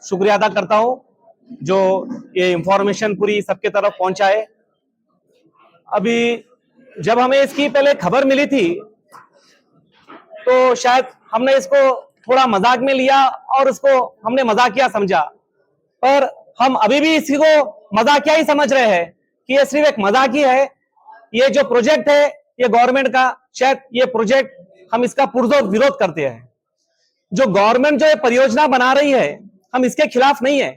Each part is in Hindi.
शुक्रिया अदा करता हूं जो ये इंफॉर्मेशन पूरी सबके तरफ पहुंचाए। अभी जब हमें इसकी पहले खबर मिली थी तो शायद हमने इसको थोड़ा मजाक में लिया और उसको हमने मजाकिया समझा, पर हम अभी भी इसी को मजाकिया ही समझ रहे हैं कि ये सिर्फ एक मजाक ही है। ये जो प्रोजेक्ट है ये गवर्नमेंट का, शायद ये प्रोजेक्ट हम इसका पुरजोर विरोध करते हैं। जो गवर्नमेंट जो ये परियोजना बना रही है हम इसके खिलाफ नहीं है।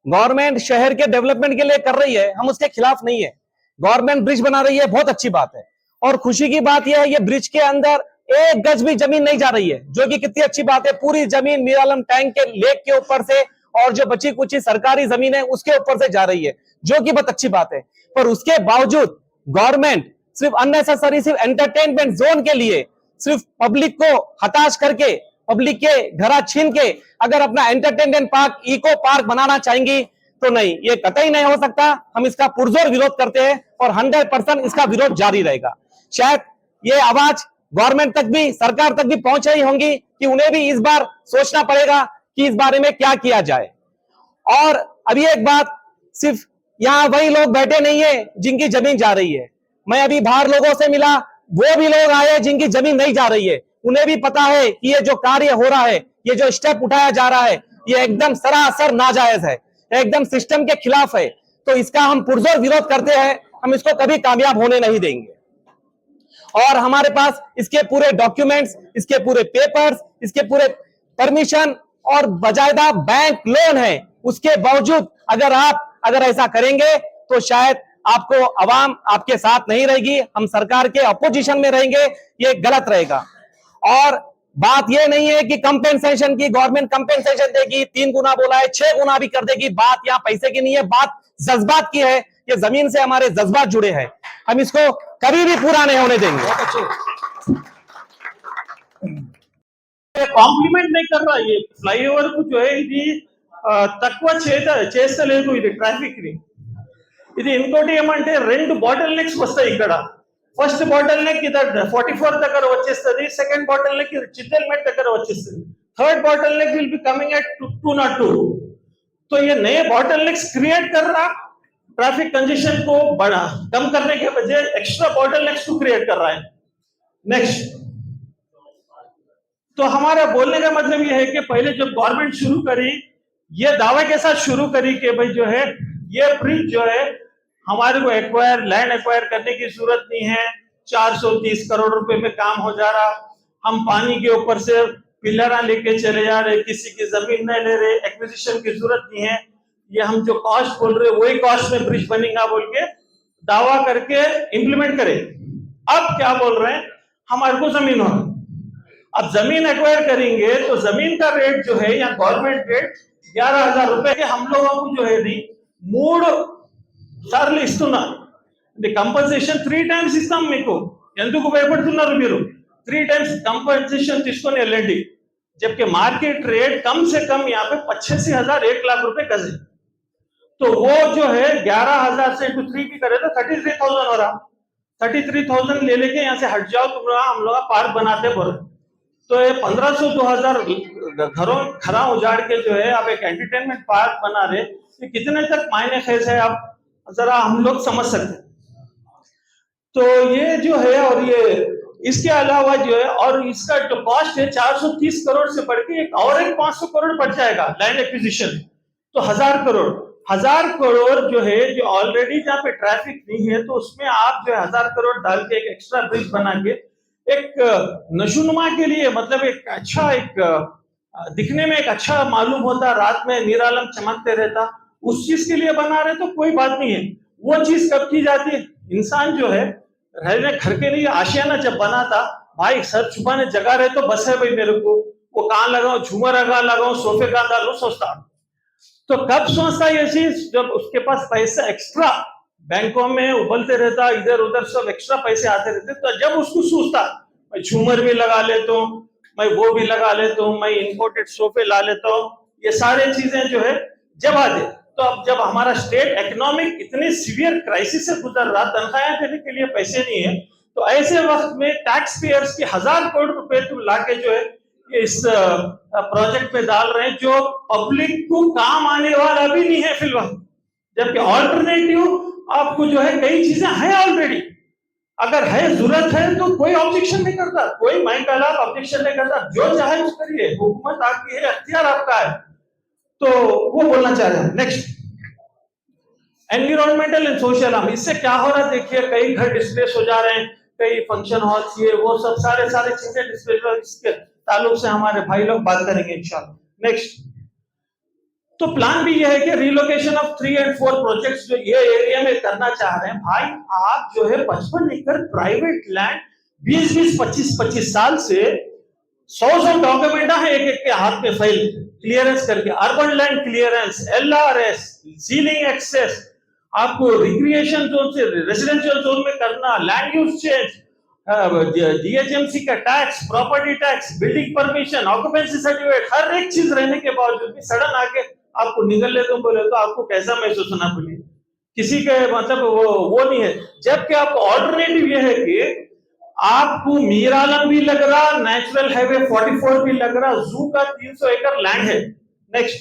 गवर्नमेंट शहर के डेवलपमेंट के लिए कर रही है, हम उसके खिलाफ नहीं है। गवर्नमेंट ब्रिज बना रही है, बहुत अच्छी बात है। और खुशी की बात यह है ये ब्रिज के अंदर एक गज भी जमीन नहीं जा रही है, जो कि कितनी अच्छी बात है। पूरी जमीन मीरालम टैंक के लेक के ऊपर से और जो बची कुची सरकारी जमीन है उसके ऊपर से जा रही है, जो कि बहुत अच्छी बात है। पर उसके बावजूद गवर्नमेंट सिर्फ अननेसेसरी सिर्फ एंटरटेनमेंट जोन के लिए सिर्फ पब्लिक को हताश करके, पब्लिक के घर छीन के अगर अपना एंटरटेनमेंट पार्क, इको पार्क बनाना चाहेंगी तो नहीं, ये कतई नहीं हो सकता। हम इसका पुरजोर विरोध करते हैं और 100% इसका विरोध जारी रहेगा। शायद ये आवाज गवर्नमेंट तक भी, सरकार तक भी पहुंच रही होंगी कि उन्हें भी इस बार सोचना पड़ेगा कि इस बारे में क्या किया जाए। और अभी एक बात, सिर्फ यहां वही लोग बैठे नहीं है जिनकी जमीन जा रही है। मैं अभी बाहर लोगों से मिला, वो भी लोग आए जिनकी जमीन नहीं जा रही है। उन्हें भी पता है कि ये जो कार्य हो रहा है, ये जो स्टेप उठाया जा रहा है, ये एकदम सरासर नाजायज है, एकदम सिस्टम के खिलाफ है। तो इसका हम पुरजोर विरोध करते हैं, हम इसको कभी कामयाब होने नहीं देंगे। और हमारे पास इसके पूरे डॉक्यूमेंट्स, इसके पूरे पेपर्स, इसके पूरे परमिशन और बाकायदा बैंक लोन है। उसके बावजूद अगर ऐसा करेंगे तो शायद आपको अवाम आपके साथ नहीं रहेगी, हम सरकार के अपोजिशन में रहेंगे, ये गलत रहेगा। और बात यह नहीं है कि कंपेंसेशन की, गवर्नमेंट कंपेंसेशन देगी, 3 गुना बोला है, 6 गुना भी कर देगी। बात यहां पैसे की नहीं है, बात जज्बात की है। ये जमीन से हमारे जज्बात जुड़े हैं, हम इसको कभी भी पूरा नहीं होने देंगे। కాంప్లిమెంట్ नहीं कर रहा, ये फ्लाईओवर को जो है ఇది తక్కువ చేస్తలేదు ఇది ట్రాఫిక్ ని। ఇది ఇంకోటి ఏమంటే 2 బాటిల్ నెక్స్ వస్తాయి ఇక్కడ। ఫస్ట్ బాటిల్ నెక్ ఇదర్ 44 దగ్గర వచ్చేస్తది, సెకండ్ బాటిల్ నెక్ చిత్తల్మెట్ దగ్గర వచ్చేస్తది, third bottle NEC will be coming at 202। तो ये नए बॉटल नेक्स क्रिएट कर रहा, ट्रैफिक कंजेशन को बढ़ा कम करने के बजाय एक्स्ट्रा बॉटल नेक्स को क्रिएट कर रहा है। नेक्स्ट, तो हमारा बोलने का मतलब ये है कि पहले जब गवर्नमेंट शुरू करी, ये दावे के साथ शुरू करी कि भाई जो है ये ब्रिज जो है हमारे को लैंड एक्वायर करने की जरूरत नहीं है, 430 करोड़ रुपए में काम हो जा रहा, हम पानी के ऊपर से पिलरा लेके चले जा रहे, किसी की जमीन नहीं ले रहे, एक्विजिशन की जरूरत नहीं है, ये हम जो कॉस्ट बोल रहे वही कॉस्ट में ब्रिज बनेगा बोल के दावा करके इंप्लीमेंट करे। अब क्या बोल रहे हैं, हमारे को जमीन हो, अब जमीन एक्वायर करेंगे तो जमीन का रेट जो है या गवर्नमेंट रेट 11,000 रुपए के हम लोगों को जो है मूड సార్లు ఇస్తున్నారు। కంపన్సేషన్ 3 టైమ్స్ ఇస్తాం మీకు, ఎందుకు భయపడుతున్నారు మీరు? 3 టైమ్స్ कंपनसेशन తీసుకొని వెళ్ళండి। जबकि मार्केट रेट कम से कम यहाँ पे 85,000 1 लाख रुपए गज है। तो वो जो है 11,000 से 3 भी करे तो 33,000 हो रहा। 33,000 ले लेके यहाँ से हट जाओ, तुम हम लोग पार्क बनाते बोल। तो ये 1500-2000 घरों खरा उजाड़ के जो है आप एक एंटरटेनमेंट पार्क बना रहे, ये कितने तक मायने खेज है आप जरा हम लोग समझ सकते हैं। तो ये जो है, और ये इसके अलावा जो है, और इसका जो कॉस्ट है 430 करोड़ से बढ़ के एक 500 करोड़ बढ़ जाएगा लैंड एक्विजिशन। तो 1000 करोड़ जो है, जो ऑलरेडी जहाँ पे ट्रैफिक नहीं है तो उसमें आप जो है 1000 करोड़ डाल के एक एक्स्ट्रा ब्रिज बना के एक नशोनुमा के लिए, मतलब एक अच्छा, एक दिखने में एक अच्छा मालूम होता, रात में निरालम चमकते रहता, उस चीज के लिए बना रहे तो कोई बात नहीं है। वो चीज कब की जाती है, इंसान जो है रहने घर के लिए आशियाना जब बनाता, भाई सर छुपाने जगह रहे तो बस है भाई मेरे को, वो कहाँ लगाऊं, झूमर लगाऊं, सोफे कहाँ डालूं, सोचता। तो कब सोचता ये चीज, जब उसके पास पैसा एक्स्ट्रा बैंकों में उबलते रहता, इधर उधर सब एक्स्ट्रा पैसे आते रहते, तो जब उसको सोचता मैं झूमर भी लगा लेता हूँ, मैं वो भी लगा लेता हूँ, मैं इंपोर्टेड सोफे ला लेता हूँ, ये सारे चीजें जो है जब आते। तो अब जब हमारा स्टेट इकोनॉमिक इतनी सीवियर क्राइसिस से गुजर रहा, तनख्वाहें देने के लिए पैसे नहीं है, तो ऐसे वक्त में टैक्स पेयर्स के 1000 करोड़ रुपए तुम लाके जो है इस प्रोजेक्ट पे डाल रहे हैं जो पब्लिक को काम आने वाला भी नहीं है फिलहाल, जबकि ऑल्टरनेटिव आपको जो है कई चीजें हैं ऑलरेडी। अगर है जरूरत है तो कोई ऑब्जेक्शन नहीं करता, कोई माइक वाला ऑब्जेक्शन नहीं करता, जो चाहे उस करिए, हुकूमत आपकी है, अख्तियार आपका है। तो वो बोलना चाह रहे हैं। Next, environmental and social harm, इससे क्या हो रहा है देखिए, कई घर डिस्प्लेस हो जा रहे हैं, कई फंक्शन हॉल्स ये वो सब सारे चीजें डिस्प्लेस, इसके ताल्लुक से हमारे भाई लोग बात करेंगे इंशाल्लाह। नेक्स्ट, तो प्लान भी यह है कि रिलोकेशन ऑफ 3 और 4 प्रोजेक्ट्स जो ये एरिया में करना चाह रहे हैं। भाई आप जो है 55 एकड़ प्राइवेट लैंड 20-25 साल से 100 डॉक्यूमेंट है एक एक के हाथ में फाइल क्लियरेंस करके, urban land clearance, LRS, ceiling excess, आपको रिक्रिएशन जोन से रेजिडेंशियल जोन में करना, लैंड यूज चेंज, DHMC का tax, property tax, building permission, occupancy certificate, हर एक चीज रहने के बावजूद भी सडन आके आपको निगल ले तुम बोले तो आपको कैसा महसूस होना बोलिए? किसी के मतलब वो नहीं है। जबकि आपको ऑल्टरनेटिव ये है कि आपको मीर आलम भी लग रहा, नेचुरल हाईवे 44 भी लग रहा, जू का 300 एकड़ लैंड है। नेक्स्ट,